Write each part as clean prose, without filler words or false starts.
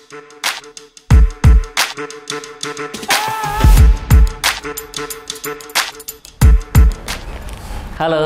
Halo,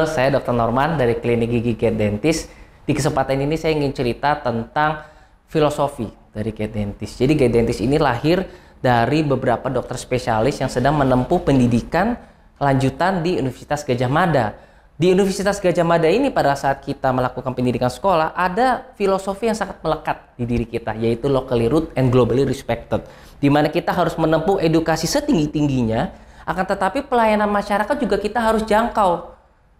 saya Dr. Norman dari Klinik Gigi Gate Dentist. Di kesempatan ini saya ingin cerita tentang filosofi dari Gate Dentist. Jadi Gate Dentist ini lahir dari beberapa dokter spesialis yang sedang menempuh pendidikan lanjutan di Universitas Gadjah Mada. Di Universitas Gadjah Mada ini pada saat kita melakukan pendidikan sekolah ada filosofi yang sangat melekat di diri kita, yaitu locally rooted and globally respected. Di mana kita harus menempuh edukasi setinggi-tingginya, akan tetapi pelayanan masyarakat juga kita harus jangkau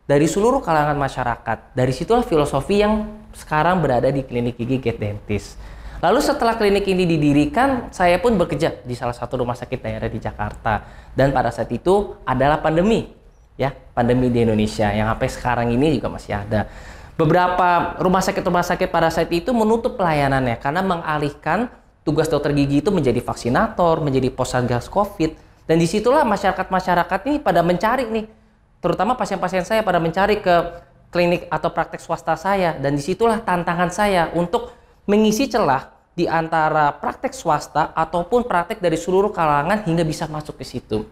dari seluruh kalangan masyarakat. Dari situlah filosofi yang sekarang berada di Klinik Gigi Gate Dentist. Lalu setelah klinik ini didirikan, saya pun bekerja di salah satu rumah sakit daerah di Jakarta. Dan pada saat itu adalah pandemi, ya, pandemi di Indonesia yang sampai sekarang ini juga masih ada. Beberapa rumah sakit pada saat itu menutup pelayanannya karena mengalihkan tugas dokter gigi itu menjadi vaksinator, menjadi posatgas COVID. Dan disitulah masyarakat ini pada mencari nih, terutama pasien-pasien saya pada mencari ke klinik atau praktek swasta saya. Dan disitulah tantangan saya untuk mengisi celah di antara praktek swasta ataupun praktek dari seluruh kalangan hingga bisa masuk ke situ.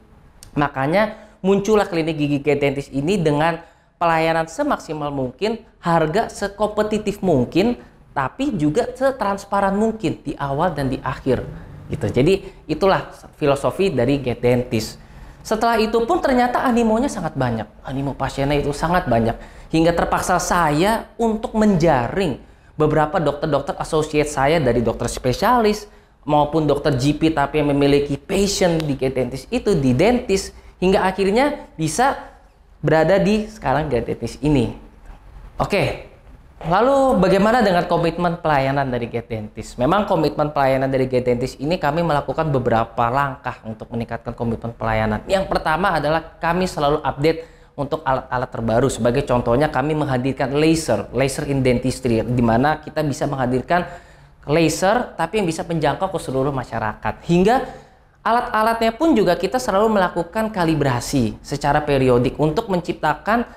Makanya muncullah Klinik Gigi Gate Dentist ini dengan pelayanan semaksimal mungkin, harga sekompetitif mungkin, tapi juga setransparan mungkin di awal dan di akhir. Gitu. Jadi itulah filosofi dari Gate Dentist. Setelah itu pun ternyata animonya sangat banyak. Animo pasiennya itu sangat banyak. Hingga terpaksa saya untuk menjaring beberapa dokter-dokter associate saya dari dokter spesialis maupun dokter GP tapi yang memiliki passion di Gate Dentist itu, di dentist. Hingga akhirnya bisa berada di sekarang Gate Dentist ini. Oke. Lalu bagaimana dengan komitmen pelayanan dari Gate Dentist? Memang komitmen pelayanan dari Gate Dentist ini kami melakukan beberapa langkah untuk meningkatkan komitmen pelayanan. Yang pertama adalah kami selalu update untuk alat-alat terbaru. Sebagai contohnya kami menghadirkan laser in dentistry, di mana kita bisa menghadirkan laser tapi yang bisa menjangkau ke seluruh masyarakat. Hingga alat-alatnya pun juga kita selalu melakukan kalibrasi secara periodik untuk menciptakan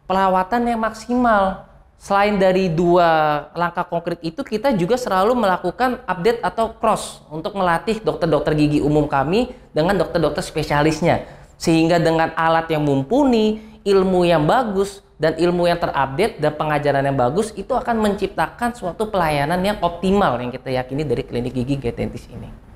perawatan yang maksimal. Selain dari dua langkah konkret itu, kita juga selalu melakukan update atau cross untuk melatih dokter-dokter gigi umum kami dengan dokter-dokter spesialisnya. Sehingga dengan alat yang mumpuni, ilmu yang bagus, dan ilmu yang terupdate, dan pengajaran yang bagus, itu akan menciptakan suatu pelayanan yang optimal yang kita yakini dari Klinik Gigi Gate Dentist ini.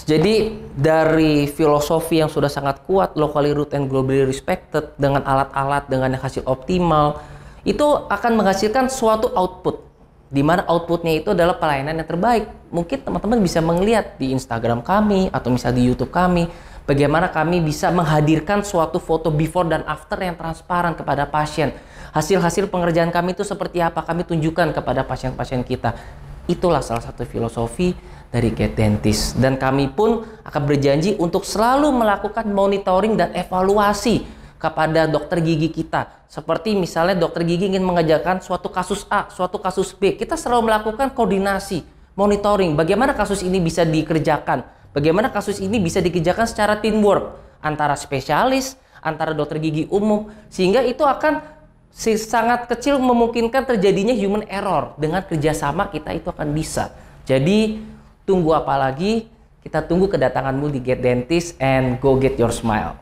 Jadi dari filosofi yang sudah sangat kuat, locally rooted and globally respected, dengan alat-alat, dengan hasil optimal, itu akan menghasilkan suatu output, di mana outputnya itu adalah pelayanan yang terbaik. Mungkin teman-teman bisa melihat di Instagram kami atau misalnya di YouTube kami, bagaimana kami bisa menghadirkan suatu foto before dan after yang transparan kepada pasien. Hasil-hasil pengerjaan kami itu seperti apa, kami tunjukkan kepada pasien-pasien kita. Itulah salah satu filosofi dari Gate Dentist. Dan kami pun akan berjanji untuk selalu melakukan monitoring dan evaluasi kepada dokter gigi kita. Seperti misalnya dokter gigi ingin mengerjakan suatu kasus A, suatu kasus B, kita selalu melakukan koordinasi, monitoring, bagaimana kasus ini bisa dikerjakan, bagaimana kasus ini bisa dikerjakan secara teamwork antara spesialis, antara dokter gigi umum, sehingga itu akan sangat kecil memungkinkan terjadinya human error. Dengan kerjasama kita itu akan bisa. Jadi tunggu apa lagi? Kita tunggu kedatanganmu di Gate Dentist and go get your smile.